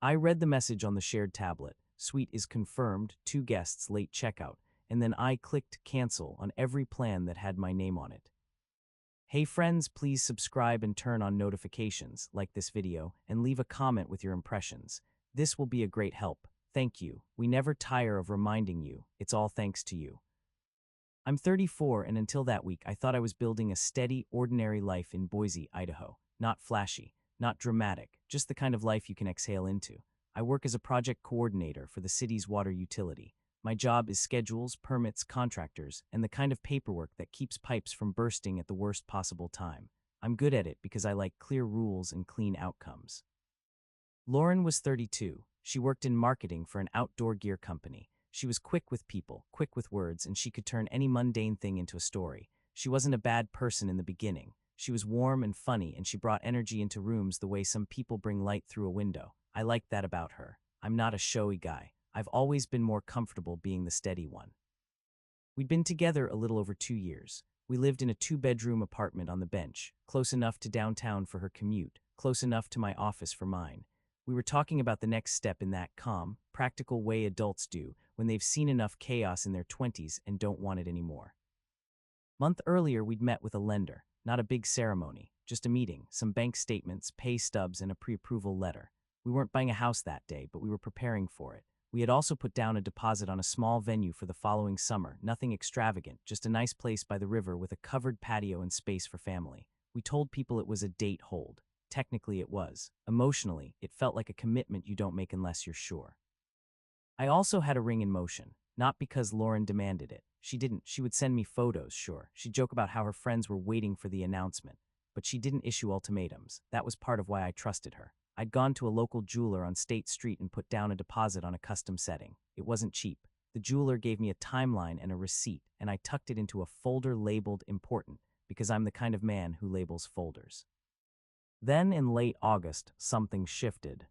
I read the message on the shared tablet. Suite is confirmed, 2 guests, late checkout, and then I clicked cancel on every plan that had my name on it. Hey friends, please subscribe and turn on notifications, like this video, and leave a comment with your impressions. This will be a great help. Thank you. We never tire of reminding you. It's all thanks to you. I'm 34, and until that week, I thought I was building a steady, ordinary life in Boise, Idaho. Not flashy, not dramatic, just the kind of life you can exhale into. I work as a project coordinator for the city's water utility. My job is schedules, permits, contractors, and the kind of paperwork that keeps pipes from bursting at the worst possible time. I'm good at it because I like clear rules and clean outcomes. Lauren was 32. She worked in marketing for an outdoor gear company. She was quick with people, quick with words, and she could turn any mundane thing into a story. She wasn't a bad person in the beginning. She was warm and funny, and she brought energy into rooms the way some people bring light through a window. I liked that about her. I'm not a showy guy. I've always been more comfortable being the steady one. We'd been together a little over 2 years. We lived in a 2-bedroom apartment on the bench, close enough to downtown for her commute, close enough to my office for mine. We were talking about the next step in that calm, practical way adults do when they've seen enough chaos in their 20s and don't want it anymore. Month earlier, we'd met with a lender. Not a big ceremony, just a meeting, some bank statements, pay stubs, and a pre-approval letter. We weren't buying a house that day, but we were preparing for it. We had also put down a deposit on a small venue for the following summer, nothing extravagant, just a nice place by the river with a covered patio and space for family. We told people it was a date hold. Technically it was. Emotionally, it felt like a commitment you don't make unless you're sure. I also had a ring in motion, not because Lauren demanded it. She didn't. She would send me photos, sure. She'd joke about how her friends were waiting for the announcement. But she didn't issue ultimatums. That was part of why I trusted her. I'd gone to a local jeweler on State Street and put down a deposit on a custom setting. It wasn't cheap. The jeweler gave me a timeline and a receipt, and I tucked it into a folder labeled important, because I'm the kind of man who labels folders. Then in late August, something shifted.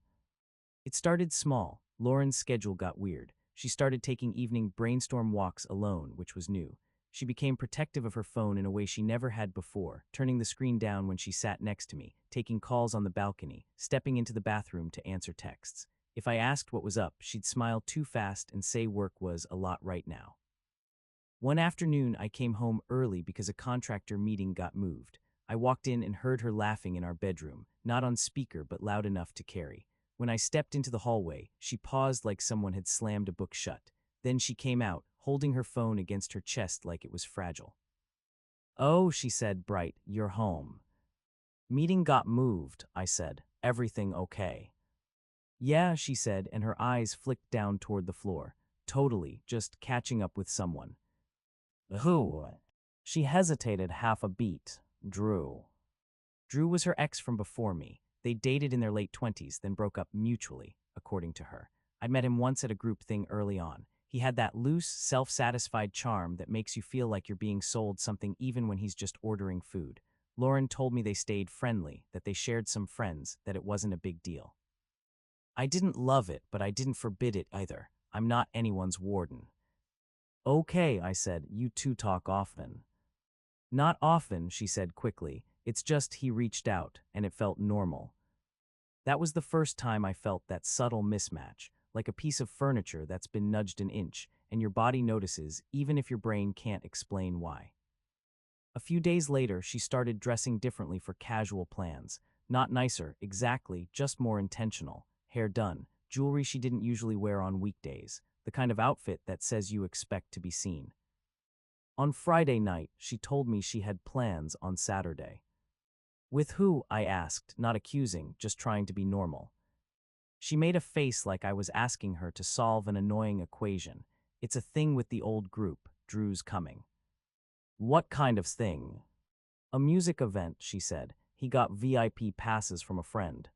It started small. Lauren's schedule got weird. She started taking evening brainstorm walks alone, which was new. She became protective of her phone in a way she never had before, turning the screen down when she sat next to me, taking calls on the balcony, stepping into the bathroom to answer texts. If I asked what was up, she'd smile too fast and say work was a lot right now. One afternoon, I came home early because a contractor meeting got moved. I walked in and heard her laughing in our bedroom, not on speaker but loud enough to carry. When I stepped into the hallway, she paused like someone had slammed a book shut. Then she came out, holding her phone against her chest like it was fragile. "Oh," she said, bright, "you're home." "Meeting got moved," I said. "Everything okay?" "Yeah," she said, and her eyes flicked down toward the floor. "Totally, just catching up with someone." "Who?" She hesitated half a beat. "Drew." Drew was her ex from before me. They dated in their late 20s, then broke up mutually, according to her. I'd met him once at a group thing early on. He had that loose, self-satisfied charm that makes you feel like you're being sold something even when he's just ordering food. Lauren told me they stayed friendly, that they shared some friends, that it wasn't a big deal. I didn't love it, but I didn't forbid it either. I'm not anyone's warden. "Okay," I said, "you two talk often." "Not often," she said quickly. "It's just he reached out, and it felt normal." That was the first time I felt that subtle mismatch, like a piece of furniture that's been nudged an inch, and your body notices even if your brain can't explain why. A few days later, she started dressing differently for casual plans. Not nicer, exactly, just more intentional. Hair done, jewelry she didn't usually wear on weekdays, the kind of outfit that says you expect to be seen. On Friday night, she told me she had plans on Saturday. "With who?" I asked, not accusing, just trying to be normal. She made a face like I was asking her to solve an annoying equation. "It's a thing with the old group. Drew's coming." "What kind of thing?" "A music event," she said. "He got VIP passes from a friend."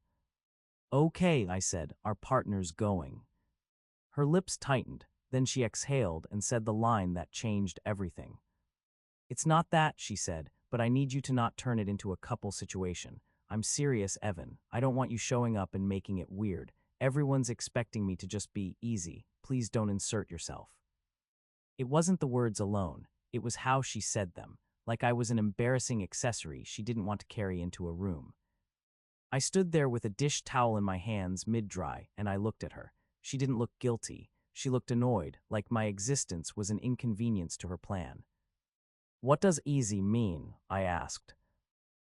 "Okay," I said, "our partner's going." Her lips tightened, then she exhaled and said the line that changed everything. "It's not that," she said, "but I need you to not turn it into a couple situation. I'm serious, Evan. I don't want you showing up and making it weird. Everyone's expecting me to just be easy. Please don't insert yourself." It wasn't the words alone. It was how she said them, like I was an embarrassing accessory she didn't want to carry into a room. I stood there with a dish towel in my hands mid-dry, and I looked at her. She didn't look guilty. She looked annoyed, like my existence was an inconvenience to her plan. "What does easy mean?" I asked.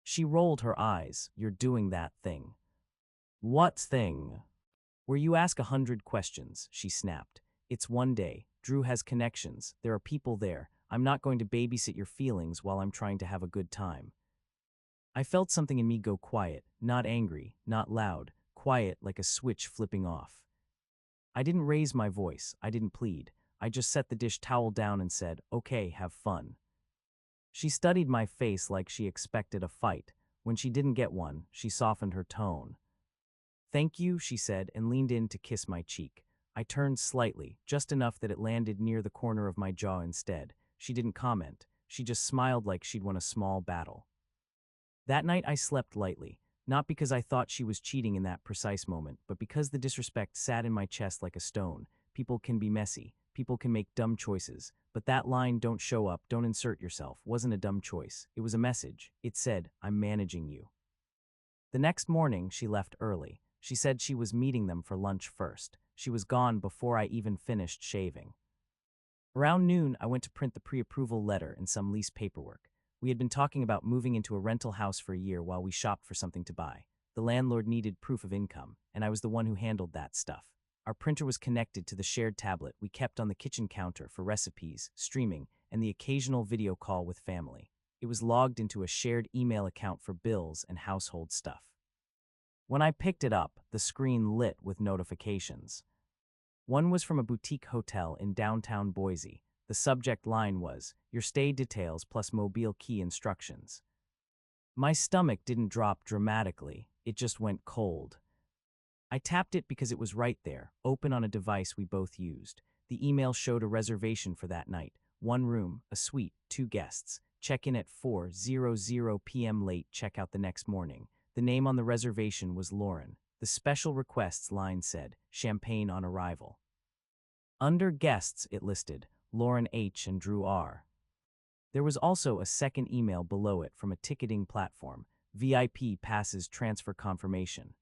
She rolled her eyes. "You're doing that thing." "What thing?" "Where you ask 100 questions," she snapped. "It's one day. Drew has connections. There are people there. I'm not going to babysit your feelings while I'm trying to have a good time." I felt something in me go quiet, not angry, not loud, quiet like a switch flipping off. I didn't raise my voice. I didn't plead. I just set the dish towel down and said, "Okay, have fun." She studied my face like she expected a fight. When she didn't get one, she softened her tone. "Thank you," she said, and leaned in to kiss my cheek. I turned slightly, just enough that it landed near the corner of my jaw instead. She didn't comment. She just smiled like she'd won a small battle. That night I slept lightly, not because I thought she was cheating in that precise moment, but because the disrespect sat in my chest like a stone. People can be messy. People can make dumb choices. But that line, "Don't show up, don't insert yourself," wasn't a dumb choice. It was a message. It said, "I'm managing you." The next morning, she left early. She said she was meeting them for lunch first. She was gone before I even finished shaving. Around noon, I went to print the pre-approval letter and some lease paperwork. We had been talking about moving into a rental house for a year while we shopped for something to buy. The landlord needed proof of income, and I was the one who handled that stuff. Our printer was connected to the shared tablet we kept on the kitchen counter for recipes, streaming, and the occasional video call with family. It was logged into a shared email account for bills and household stuff. When I picked it up, the screen lit with notifications. One was from a boutique hotel in downtown Boise. The subject line was, "Your stay details plus mobile key instructions." My stomach didn't drop dramatically, it just went cold. I tapped it because it was right there, open on a device we both used. The email showed a reservation for that night. 1 room, a suite, 2 guests. Check-in at 4:00 p.m. Late checkout the next morning. The name on the reservation was Lauren. The special requests line said, "Champagne on arrival." Under guests, it listed, Lauren H. and Drew R. There was also a second email below it from a ticketing platform, VIP passes transfer confirmation.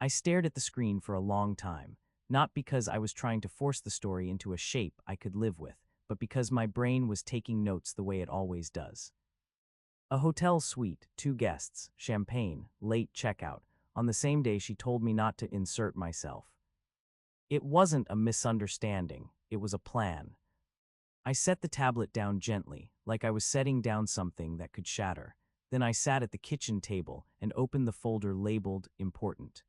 I stared at the screen for a long time, not because I was trying to force the story into a shape I could live with, but because my brain was taking notes the way it always does. A hotel suite, 2 guests, champagne, late checkout. On the same day she told me not to insert myself. It wasn't a misunderstanding, it was a plan. I set the tablet down gently, like I was setting down something that could shatter. Then I sat at the kitchen table and opened the folder labeled Important.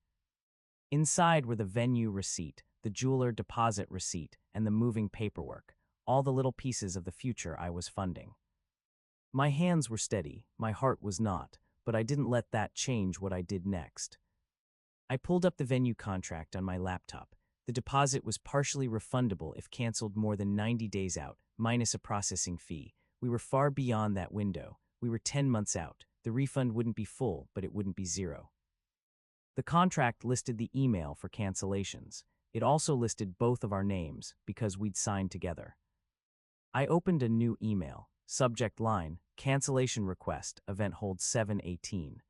Inside were the venue receipt, the jeweler deposit receipt, and the moving paperwork, all the little pieces of the future I was funding. My hands were steady, my heart was not, but I didn't let that change what I did next. I pulled up the venue contract on my laptop. The deposit was partially refundable if canceled more than 90 days out, minus a processing fee. We were far beyond that window. We were 10 months out. The refund wouldn't be full, but it wouldn't be zero. The contract listed the email for cancellations. It also listed both of our names because we'd signed together. I opened a new email. Subject line, "Cancellation request, event holds 7/18.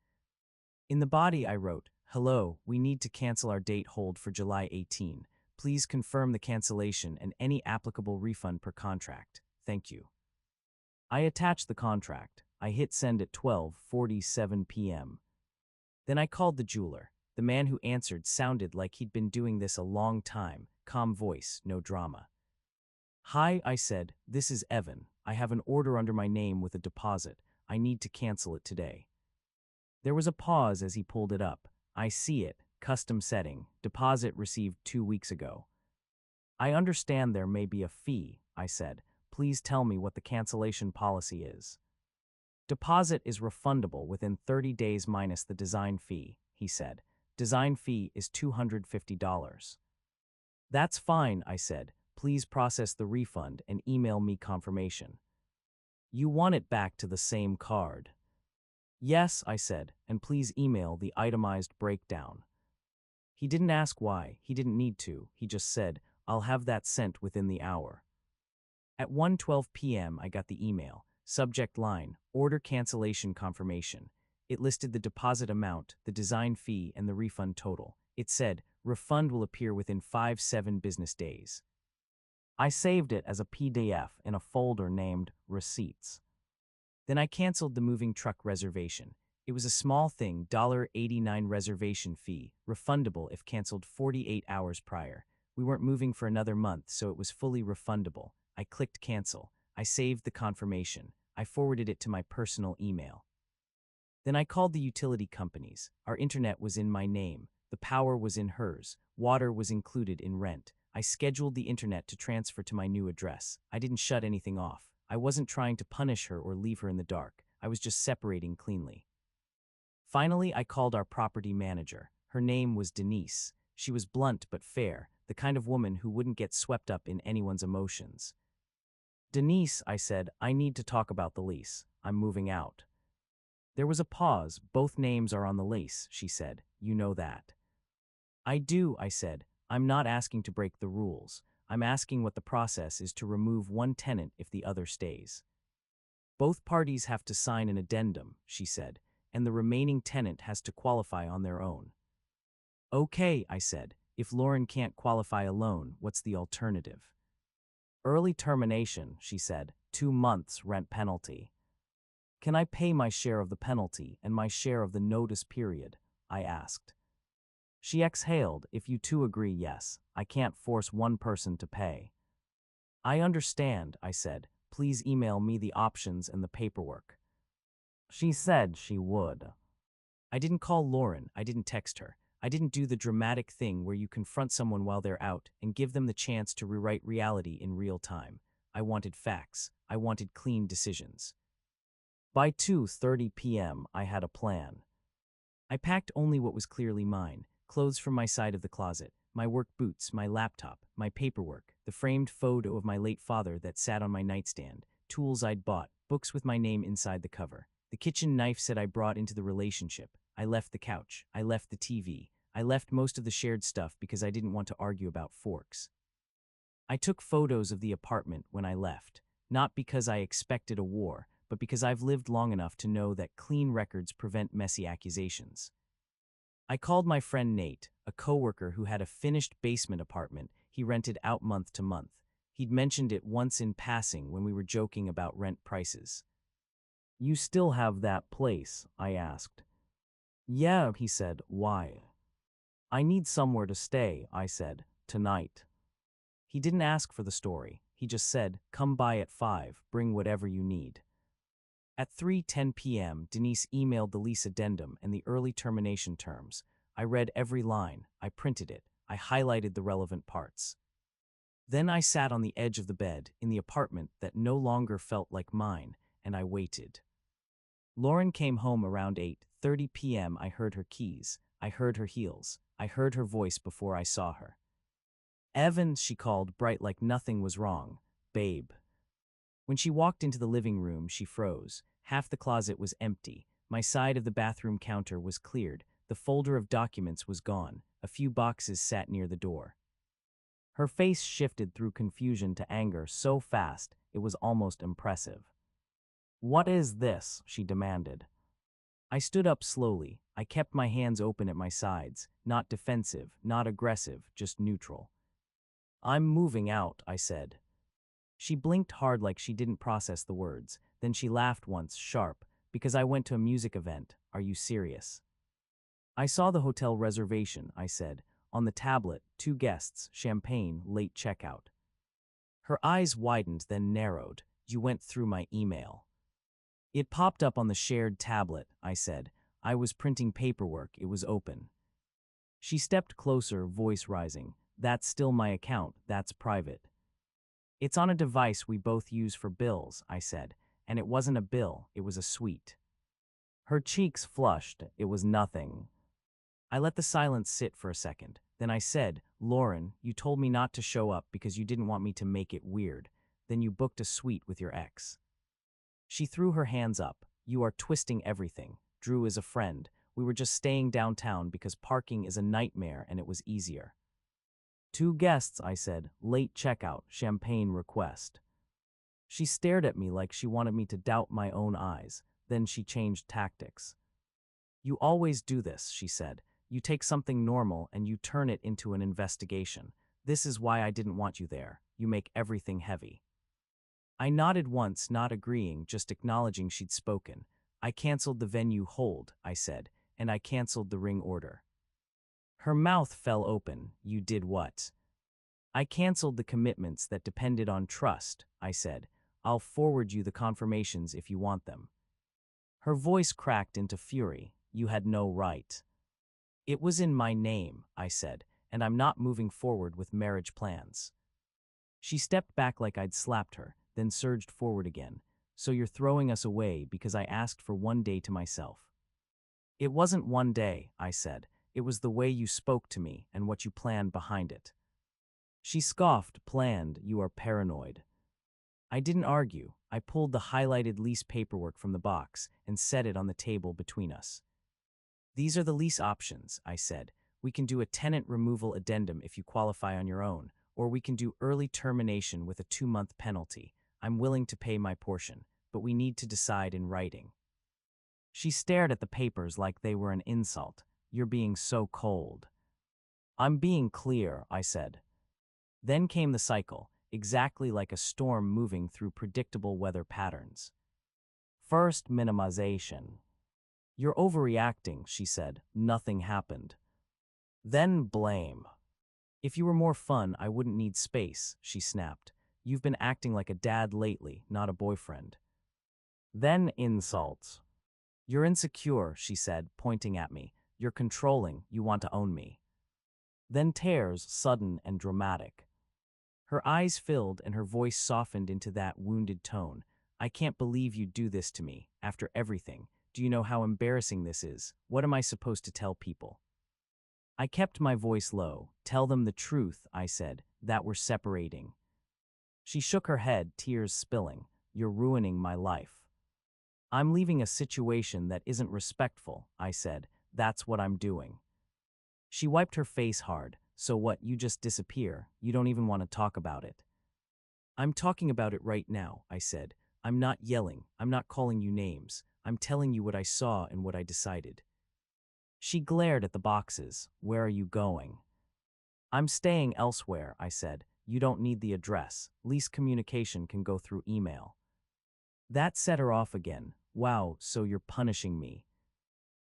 In the body I wrote, "Hello, we need to cancel our date hold for July 18. Please confirm the cancellation and any applicable refund per contract. Thank you." I attached the contract. I hit send at 12:47 p.m. Then I called the jeweler. The man who answered sounded like he'd been doing this a long time, calm voice, no drama. "Hi," I said, "this is Evan. I have an order under my name with a deposit. I need to cancel it today." There was a pause as he pulled it up. "I see it. Custom setting. Deposit received 2 weeks ago." "I understand there may be a fee," I said. "Please tell me what the cancellation policy is." "Deposit is refundable within 30 days minus the design fee," he said. "Design fee is $250. "That's fine," I said. "Please process the refund and email me confirmation." "You want it back to the same card?" "Yes," I said, "and please email the itemized breakdown." He didn't ask why, he didn't need to, he just said, "I'll have that sent within the hour." At 1:12 p.m. I got the email. Subject line, "Order cancellation confirmation." It listed the deposit amount, the design fee, and the refund total. It said, refund will appear within 5-7 business days. I saved it as a PDF in a folder named Receipts. Then I canceled the moving truck reservation. It was a small thing, $89 reservation fee, refundable if canceled 48 hours prior. We weren't moving for another month, so it was fully refundable. I clicked cancel. I saved the confirmation. I forwarded it to my personal email. Then I called the utility companies. Our internet was in my name. The power was in hers. Water was included in rent. I scheduled the internet to transfer to my new address. I didn't shut anything off. I wasn't trying to punish her or leave her in the dark. I was just separating cleanly. Finally, I called our property manager. Her name was Denise. She was blunt but fair, the kind of woman who wouldn't get swept up in anyone's emotions. Denise, I said, I need to talk about the lease. I'm moving out. There was a pause. Both names are on the lease, she said. You know that. I do, I said. I'm not asking to break the rules. I'm asking what the process is to remove one tenant if the other stays. Both parties have to sign an addendum, she said, and the remaining tenant has to qualify on their own. Okay, I said. If Lauren can't qualify alone, what's the alternative? Early termination, she said. 2 months rent penalty. Can I pay my share of the penalty and my share of the notice period? I asked. She exhaled. If you two agree, yes. I can't force one person to pay. I understand, I said. Please email me the options and the paperwork. She said she would. I didn't call Lauren. I didn't text her. I didn't do the dramatic thing where you confront someone while they're out and give them the chance to rewrite reality in real time. I wanted facts. I wanted clean decisions. By 2:30 p.m., I had a plan. I packed only what was clearly mine: clothes from my side of the closet, my work boots, my laptop, my paperwork, the framed photo of my late father that sat on my nightstand, tools I'd bought, books with my name inside the cover, the kitchen knife set I brought into the relationship. I left the couch. I left the TV. I left most of the shared stuff because I didn't want to argue about forks. I took photos of the apartment when I left, not because I expected a war, but because I've lived long enough to know that clean records prevent messy accusations. I called my friend Nate, a coworker who had a finished basement apartment he rented out month to month. He'd mentioned it once in passing when we were joking about rent prices. You still have that place? I asked. Yeah, he said. Why? I need somewhere to stay, I said. Tonight. He didn't ask for the story. He just said, come by at 5, bring whatever you need. At 3:10 p.m., Denise emailed the lease addendum and the early termination terms. I read every line. I printed it. I highlighted the relevant parts. Then I sat on the edge of the bed in the apartment that no longer felt like mine, and I waited. Lauren came home around 8:30 p.m. I heard her keys. I heard her heels. I heard her voice before I saw her. Evan, she called, bright like nothing was wrong. Babe. When she walked into the living room, she froze. Half the closet was empty. My side of the bathroom counter was cleared. The folder of documents was gone. A few boxes sat near the door. Her face shifted through confusion to anger so fast it was almost impressive. What is this? She demanded. I stood up slowly. I kept my hands open at my sides, not defensive, not aggressive, just neutral. I'm moving out, I said. She blinked hard like she didn't process the words. Then she laughed once, sharp, because I went to a music event. Are you serious? I saw the hotel reservation, I said. On the tablet, 2 guests, champagne, late checkout. Her eyes widened, then narrowed. You went through my email. It popped up on the shared tablet, I said. I was printing paperwork. It was open. She stepped closer, voice rising. That's still my account. That's private. It's on a device we both use for bills, I said. And it wasn't a bill. It was a suite. Her cheeks flushed. It was nothing. I let the silence sit for a second. Then I said, Lauren, you told me not to show up because you didn't want me to make it weird. Then you booked a suite with your ex. She threw her hands up. You are twisting everything. Drew is a friend. We were just staying downtown because parking is a nightmare and it was easier. 2 guests, I said. Late checkout, champagne request. She stared at me like she wanted me to doubt my own eyes. Then she changed tactics. You always do this, she said. You take something normal and you turn it into an investigation. This is why I didn't want you there. You make everything heavy. I nodded once, not agreeing, just acknowledging she'd spoken. I canceled the venue hold, I said, and I canceled the ring order. Her mouth fell open. You did what? I canceled the commitments that depended on trust, I said. I'll forward you the confirmations if you want them. Her voice cracked into fury. You had no right. It was in my name, I said, and I'm not moving forward with marriage plans. She stepped back like I'd slapped her, then surged forward again. So you're throwing us away because I asked for one day to myself. It wasn't one day, I said. It was the way you spoke to me and what you planned behind it. She scoffed. Planned? You are paranoid. I didn't argue. I pulled the highlighted lease paperwork from the box and set it on the table between us. These are the lease options, I said. We can do a tenant removal addendum if you qualify on your own, or we can do early termination with a 2-month penalty. I'm willing to pay my portion, but we need to decide in writing. She stared at the papers like they were an insult. You're being so cold. I'm being clear, I said. Then came the cycle, exactly like a storm moving through predictable weather patterns. First, minimization. You're overreacting, she said. Nothing happened. Then blame. If you were more fun, I wouldn't need space, she snapped. You've been acting like a dad lately, not a boyfriend. Then insults. You're insecure, she said, pointing at me. You're controlling, you want to own me. Then tears, sudden and dramatic. Her eyes filled and her voice softened into that wounded tone. I can't believe you'd do this to me, after everything. Do you know how embarrassing this is? What am I supposed to tell people? I kept my voice low. Tell them the truth, I said, that we're separating. She shook her head, tears spilling. You're ruining my life. I'm leaving a situation that isn't respectful, I said. That's what I'm doing. She wiped her face hard. So what, you just disappear? You don't even want to talk about it. I'm talking about it right now, I said. I'm not yelling. I'm not calling you names. I'm telling you what I saw and what I decided. She glared at the boxes. Where are you going? I'm staying elsewhere, I said. You don't need the address. Lease communication can go through email. That set her off again. Wow, so you're punishing me.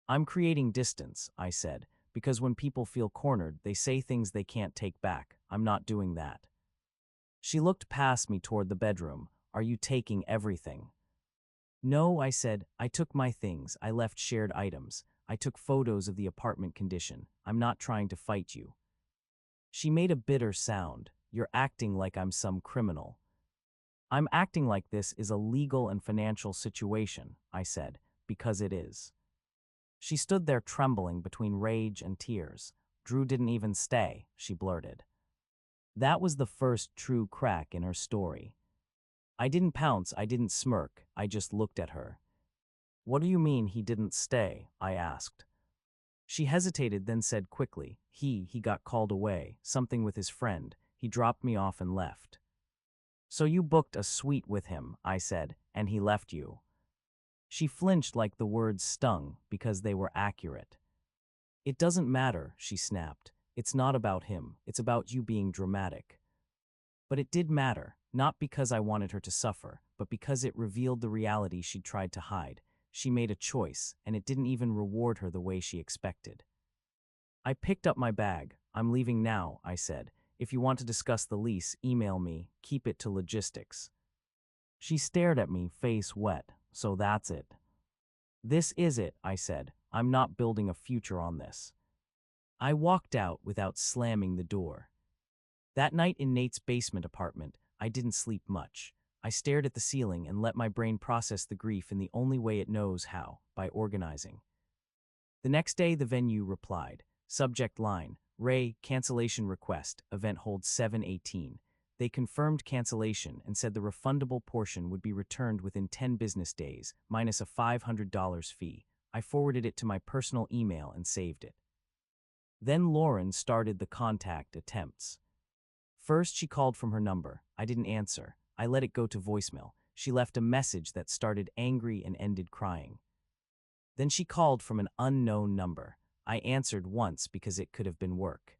I'm creating distance, I said, because when people feel cornered, they say things they can't take back. I'm not doing that. She looked past me toward the bedroom. Are you taking everything? No, I said. I took my things. I left shared items. I took photos of the apartment condition. I'm not trying to fight you. She made a bitter sound. You're acting like I'm some criminal. I'm acting like this is a legal and financial situation, I said, because it is. She stood there trembling between rage and tears. Drew didn't even stay, she blurted. That was the first true crack in her story. I didn't pounce, I didn't smirk, I just looked at her. What do you mean he didn't stay? I asked. She hesitated, then said quickly, he got called away, something with his friend. He dropped me off and left. So you booked a suite with him, I said, and he left you. She flinched like the words stung because they were accurate. It doesn't matter, she snapped. It's not about him, it's about you being dramatic. But it did matter, not because I wanted her to suffer, but because it revealed the reality she'd tried to hide. She made a choice, and it didn't even reward her the way she expected. I picked up my bag. I'm leaving now, I said. If you want to discuss the lease, email me. Keep it to logistics. She stared at me, face wet. So that's it. This is it, I said. I'm not building a future on this. I walked out without slamming the door. That night in Nate's basement apartment, I didn't sleep much. I stared at the ceiling and let my brain process the grief in the only way it knows how, by organizing. The next day, the venue replied. Subject line, Ray, cancellation request, event holds 7/18. They confirmed cancellation and said the refundable portion would be returned within 10 business days, minus a $500 fee. I forwarded it to my personal email and saved it. Then Lauren started the contact attempts. First, she called from her number. I didn't answer. I let it go to voicemail. She left a message that started angry and ended crying. Then she called from an unknown number. I answered once because it could have been work.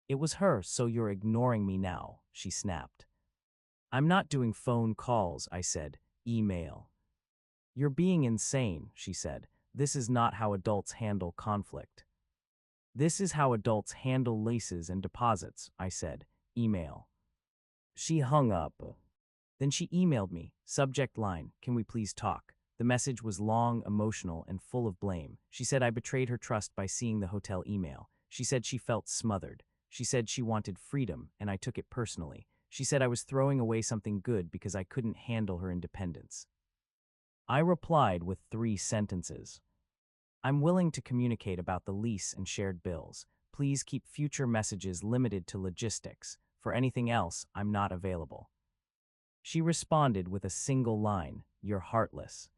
It was her, so you're ignoring me now, she snapped. I'm not doing phone calls, I said. Email. You're being insane, she said. This is not how adults handle conflict. This is how adults handle leases and deposits, I said. Email. She hung up. Then she emailed me. Subject line, can we please talk? The message was long, emotional, and full of blame. She said I betrayed her trust by seeing the hotel email. She said she felt smothered. She said she wanted freedom, and I took it personally. She said I was throwing away something good because I couldn't handle her independence. I replied with 3 sentences. I'm willing to communicate about the lease and shared bills. Please keep future messages limited to logistics. For anything else, I'm not available. She responded with a single line, you're heartless.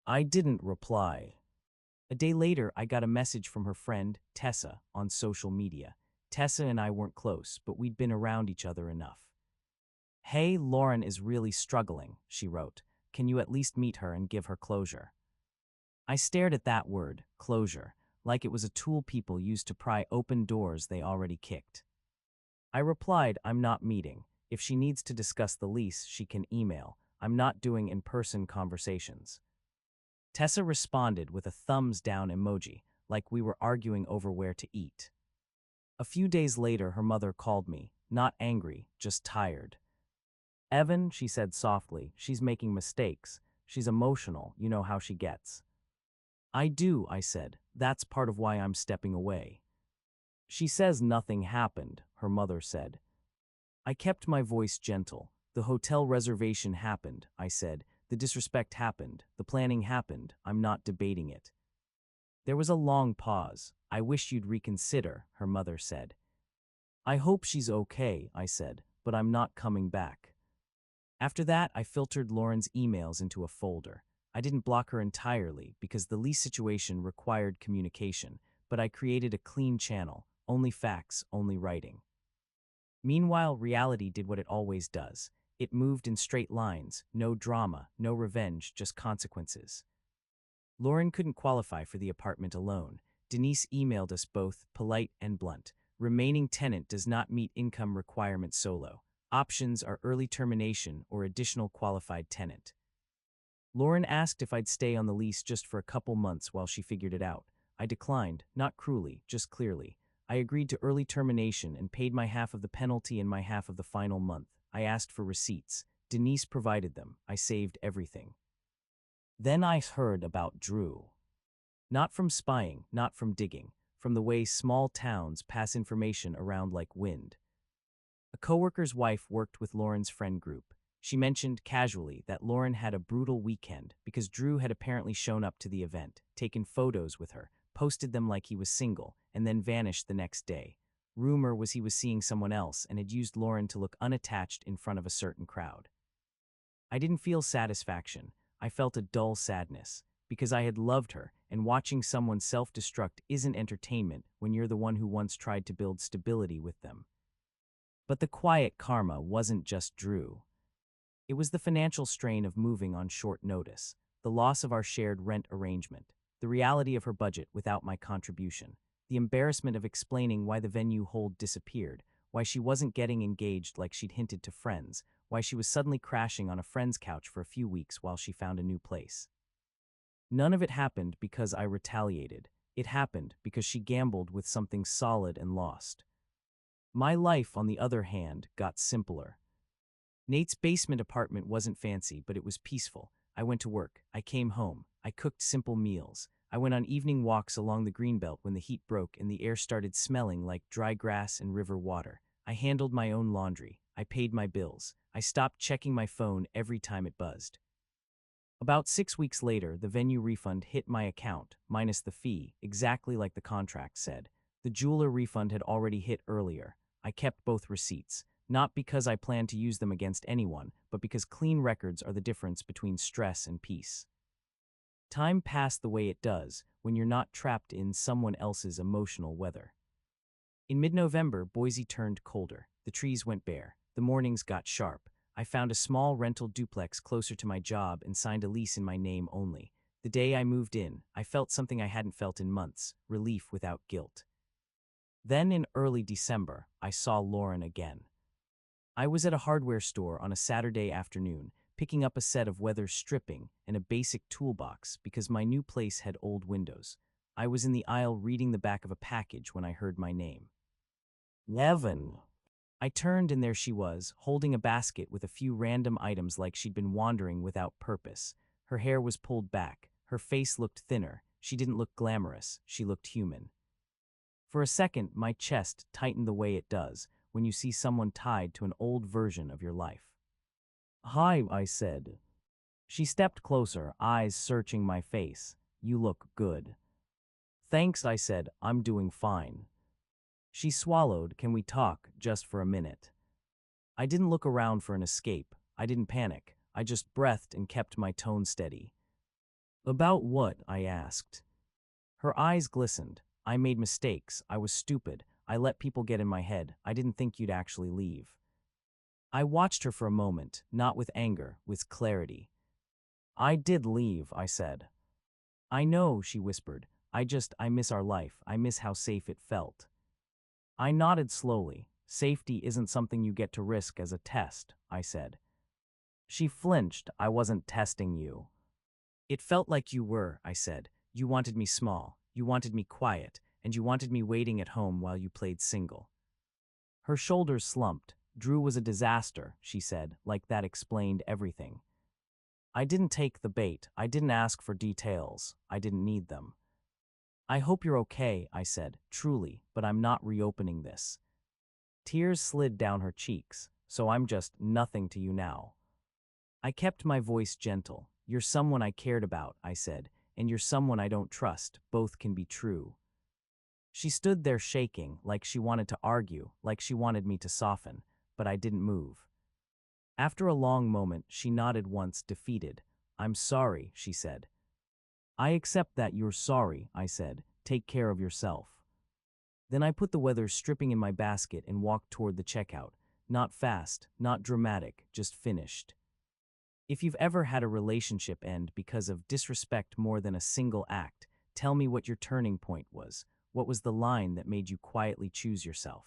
I didn't reply. A day later, I got a message from her friend, Tessa, on social media. Tessa and I weren't close, but we'd been around each other enough. Hey, Lauren is really struggling, she wrote. Can you at least meet her and give her closure? I stared at that word, closure, like it was a tool people used to pry open doors they already kicked. I replied, I'm not meeting. If she needs to discuss the lease, she can email. I'm not doing in-person conversations. Tessa responded with a thumbs down emoji, like we were arguing over where to eat. A few days later, her mother called me, not angry, just tired. Evan, she said softly, she's making mistakes. She's emotional, you know how she gets. I do, I said. That's part of why I'm stepping away. She says nothing happened, her mother said. I kept my voice gentle. The hotel reservation happened, I said. The disrespect happened. The planning happened. I'm not debating it. There was a long pause. I wish you'd reconsider, her mother said. I hope she's okay, I said, but I'm not coming back. After that, I filtered Lauren's emails into a folder. I didn't block her entirely because the lease situation required communication, but I created a clean channel, only facts, only writing. Meanwhile, reality did what it always does. It moved in straight lines, no drama, no revenge, just consequences. Lauren couldn't qualify for the apartment alone. Denise emailed us both, polite and blunt. Remaining tenant does not meet income requirement solo. Options are early termination or additional qualified tenant. Lauren asked if I'd stay on the lease just for a couple months while she figured it out. I declined, not cruelly, just clearly. I agreed to early termination and paid my half of the penalty and my half of the final month. I asked for receipts. Denise provided them. I saved everything. Then I heard about Drew. Not from spying, not from digging, from the way small towns pass information around like wind. A coworker's wife worked with Lauren's friend group. She mentioned casually that Lauren had a brutal weekend because Drew had apparently shown up to the event, taken photos with her, posted them like he was single, and then vanished the next day. Rumor was he was seeing someone else and had used Lauren to look unattached in front of a certain crowd. I didn't feel satisfaction. I felt a dull sadness, because I had loved her, and watching someone self-destruct isn't entertainment when you're the one who once tried to build stability with them. But the quiet karma wasn't just Drew. It was the financial strain of moving on short notice, the loss of our shared rent arrangement, the reality of her budget without my contribution, the embarrassment of explaining why the venue hold disappeared, why she wasn't getting engaged like she'd hinted to friends, why she was suddenly crashing on a friend's couch for a few weeks while she found a new place. None of it happened because I retaliated. It happened because she gambled with something solid and lost. My life, on the other hand, got simpler. Nate's basement apartment wasn't fancy, but it was peaceful. I went to work. I came home. I cooked simple meals. I went on evening walks along the greenbelt when the heat broke and the air started smelling like dry grass and river water. I handled my own laundry. I paid my bills. I stopped checking my phone every time it buzzed. About 6 weeks later, the venue refund hit my account, minus the fee, exactly like the contract said. The jeweler refund had already hit earlier. I kept both receipts. Not because I planned to use them against anyone, but because clean records are the difference between stress and peace. Time passed the way it does when you're not trapped in someone else's emotional weather. In mid-November, Boise turned colder. The trees went bare. The mornings got sharp. I found a small rental duplex closer to my job and signed a lease in my name only. The day I moved in, I felt something I hadn't felt in months, relief without guilt. Then in early December, I saw Lauren again. I was at a hardware store on a Saturday afternoon, picking up a set of weather stripping and a basic toolbox because my new place had old windows. I was in the aisle reading the back of a package when I heard my name. Nevin. I turned and there she was, holding a basket with a few random items like she'd been wandering without purpose. Her hair was pulled back, her face looked thinner, she didn't look glamorous, she looked human. For a second, my chest tightened the way it does when you see someone tied to an old version of your life. Hi, I said. She stepped closer, eyes searching my face. You look good. Thanks, I said. I'm doing fine. She swallowed. Can we talk, just for a minute? I didn't look around for an escape. I didn't panic. I just breathed and kept my tone steady. About what? I asked. Her eyes glistened. I made mistakes. I was stupid. I let people get in my head. I didn't think you'd actually leave. I watched her for a moment, not with anger, with clarity. I did leave, I said. I know, she whispered. I miss our life. I miss how safe it felt. I nodded slowly. Safety isn't something you get to risk as a test, I said. She flinched. I wasn't testing you. It felt like you were, I said. You wanted me small, you wanted me quiet, and you wanted me waiting at home while you played single. Her shoulders slumped. Drew was a disaster, she said, like that explained everything. I didn't take the bait. I didn't ask for details. I didn't need them. I hope you're okay, I said, truly, but I'm not reopening this. Tears slid down her cheeks, so I'm just nothing to you now. I kept my voice gentle. You're someone I cared about, I said, and you're someone I don't trust. Both can be true. She stood there shaking, like she wanted to argue, like she wanted me to soften, but I didn't move. After a long moment, she nodded once, defeated. I'm sorry, she said. I accept that you're sorry, I said. Take care of yourself. Then I put the weather stripping in my basket and walked toward the checkout. Not fast, not dramatic, just finished. If you've ever had a relationship end because of disrespect more than a single act, tell me what your turning point was. What was the line that made you quietly choose yourself?